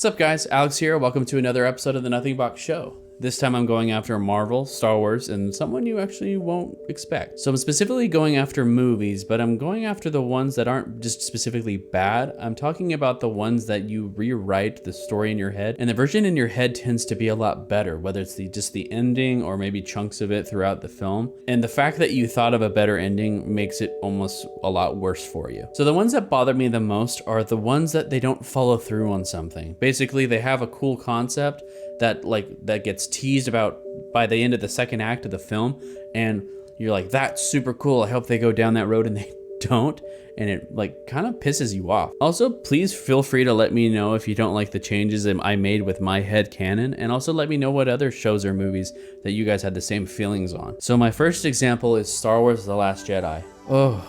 What's up guys, Alex here. Welcome to another episode of the Nothing Box Show. This time I'm going after Marvel, Star Wars, and someone you actually won't expect. So I'm specifically going after movies, but I'm going after the ones that aren't just specifically bad. I'm talking about the ones that you rewrite the story in your head, and the version in your head tends to be a lot better, whether it's just the ending or maybe chunks of it throughout the film. And the fact that you thought of a better ending makes it almost a lot worse for you. So the ones that bother me the most are the ones that they don't follow through on something. Basically, they have a cool concept that gets teased about by the end of the second act of the film, and you're like, that's super cool, I hope they go down that road, and they don't, and it kind of pisses you off. Also, please feel free to let me know if you don't like the changes that I made with my head canon, and also let me know what other shows or movies that you guys had the same feelings on. So my first example is Star Wars The Last Jedi. Oh,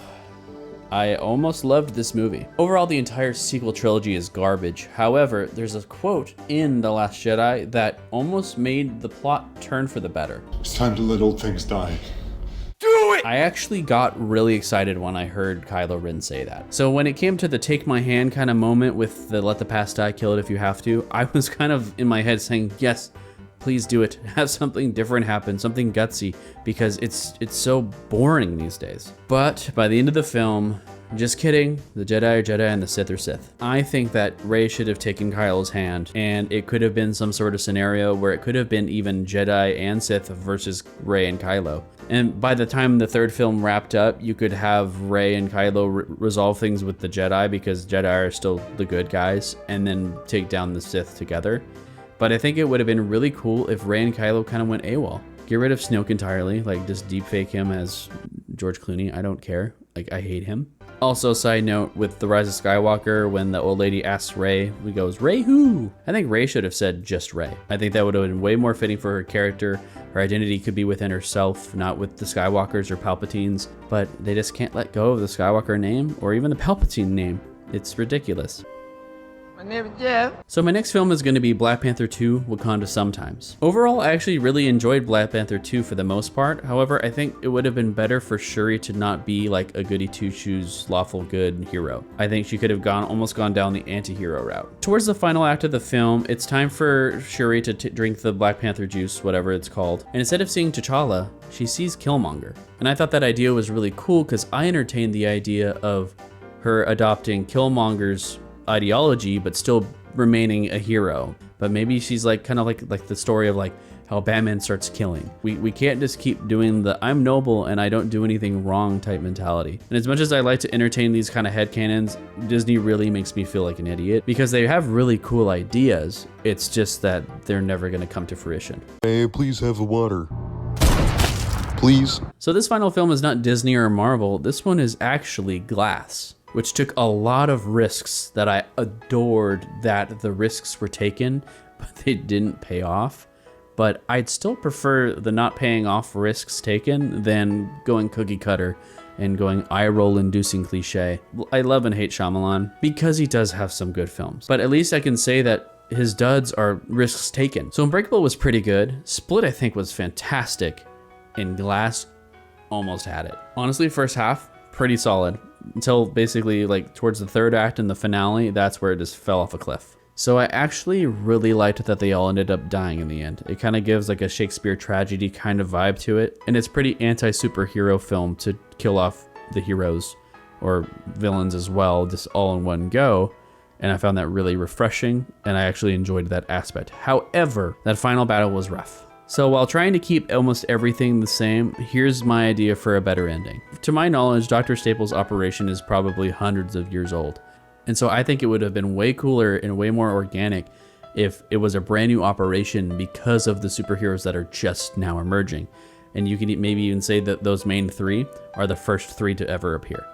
I almost loved this movie. Overall, the entire sequel trilogy is garbage. However, there's a quote in The Last Jedi that almost made the plot turn for the better. It's time to let old things die. Do it! I actually got really excited when I heard Kylo Ren say that. So when it came to the take my hand kind of moment with the let the past die, kill it if you have to, I was kind of in my head saying, yes, please do it. Have something different happen, something gutsy, because it's so boring these days. But by the end of the film, just kidding, the Jedi are Jedi and the Sith are Sith. I think that Rey should have taken Kylo's hand, and it could have been some sort of scenario where it could have been even Jedi and Sith versus Rey and Kylo. And by the time the third film wrapped up, you could have Rey and Kylo resolve things with the Jedi, because Jedi are still the good guys, and then take down the Sith together. But I think it would have been really cool if Rey and Kylo kind of went AWOL. Get rid of Snoke entirely, just deepfake him as George Clooney. I don't care. I hate him. Also, side note, with The Rise of Skywalker, when the old lady asks Rey, he goes, "Rey who?" I think Rey should have said just Rey. I think that would have been way more fitting for her character. Her identity could be within herself, not with the Skywalkers or Palpatines. But they just can't let go of the Skywalker name or even the Palpatine name. It's ridiculous. My name is Jeff. So my next film is going to be Black Panther 2, Wakanda Sometimes. Overall, I actually really enjoyed Black Panther 2 for the most part. However, I think it would have been better for Shuri to not be like a goody two-shoes, lawful good hero. I think she could have almost gone down the anti-hero route. Towards the final act of the film, it's time for Shuri to drink the Black Panther juice, whatever it's called. And instead of seeing T'Challa, she sees Killmonger. And I thought that idea was really cool because I entertained the idea of her adopting Killmonger's ideology but still remaining a hero. But maybe she's kind of like the story of how Batman starts killing. We can't just keep doing the I'm noble and I don't do anything wrong type mentality. And as much as I like to entertain these kind of headcanons, Disney really makes me feel like an idiot because they have really cool ideas. It's just that they're never going to come to fruition. May I please have a water? Please? So this final film is not Disney or Marvel. This one is actually Glass, which took a lot of risks that I adored that the risks were taken, but they didn't pay off. But I'd still prefer the not paying off risks taken than going cookie cutter and going eye roll inducing cliche. I love and hate Shyamalan because he does have some good films, but at least I can say that his duds are risks taken. So Unbreakable was pretty good. Split I think was fantastic, and Glass almost had it. Honestly, first half, pretty solid. Until basically towards the third act and the finale, that's where it just fell off a cliff. So I actually really liked that they all ended up dying in the end. It kind of gives a Shakespeare tragedy kind of vibe to it. And it's pretty anti-superhero film to kill off the heroes or villains as well, just all in one go. And I found that really refreshing, and I actually enjoyed that aspect. However, that final battle was rough. So while trying to keep almost everything the same, here's my idea for a better ending. To my knowledge, Dr. Staples' operation is probably hundreds of years old. And so I think it would have been way cooler and way more organic if it was a brand new operation because of the superheroes that are just now emerging. And you can maybe even say that those main three are the first three to ever appear.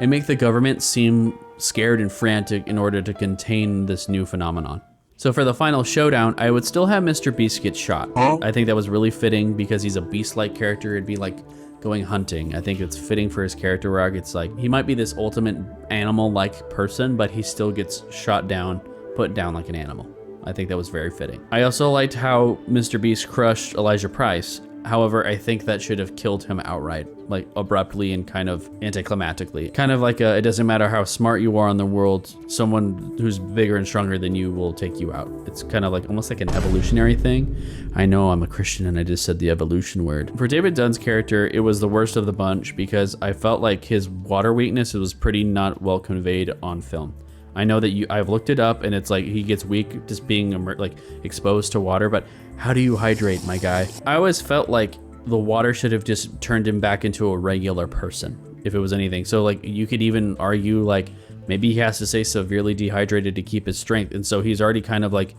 And make the government seem scared and frantic in order to contain this new phenomenon. So for the final showdown, I would still have Mr. Beast get shot. I think that was really fitting because he's a beast-like character. It'd be like going hunting. I think it's fitting for his character arc. It's he might be this ultimate animal-like person, but he still gets shot down, put down like an animal. I think that was very fitting. I also liked how Mr. Beast crushed Elijah Price. However, I think that should have killed him outright, like abruptly and kind of anticlimactically. Kind of like it doesn't matter how smart you are in the world, someone who's bigger and stronger than you will take you out. It's kind of like almost like an evolutionary thing. I know I'm a Christian and I just said the evolution word. For David Dunn's character, it was the worst of the bunch because I felt like his water weakness was pretty not well conveyed on film. I know that I've looked it up and it's like he gets weak just being like exposed to water, but how do you hydrate, my guy? I always felt like the water should have just turned him back into a regular person, if it was anything. So like you could even argue like maybe he has to stay severely dehydrated to keep his strength. And so he's already kind of like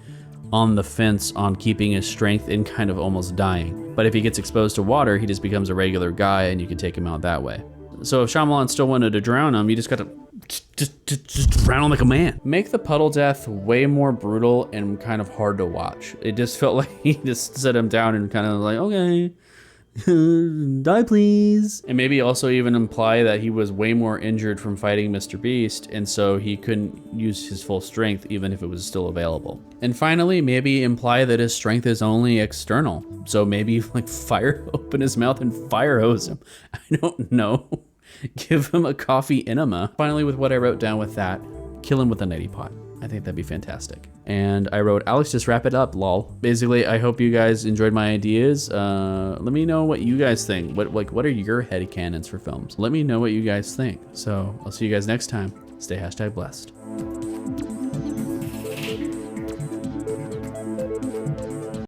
on the fence on keeping his strength and kind of almost dying. But if he gets exposed to water, he just becomes a regular guy and you can take him out that way. So if Shyamalan still wanted to drown him, you just gotta just drown him like a man. Make the puddle death way more brutal and kind of hard to watch. It just felt like he just set him down and kind of like, okay, die please. And maybe also even imply that he was way more injured from fighting Mr. Beast, and so he couldn't use his full strength even if it was still available. And finally, maybe imply that his strength is only external. So maybe like open his mouth and fire hose him. I don't know. Give him a coffee enema. Finally, with what I wrote down with that, kill him with a neti pot. I think that'd be fantastic. And I wrote, Alex, just wrap it up, lol. Basically, I hope you guys enjoyed my ideas. Let me know what you guys think. What are your headcanons for films? Let me know what you guys think. So I'll see you guys next time. Stay #blessed.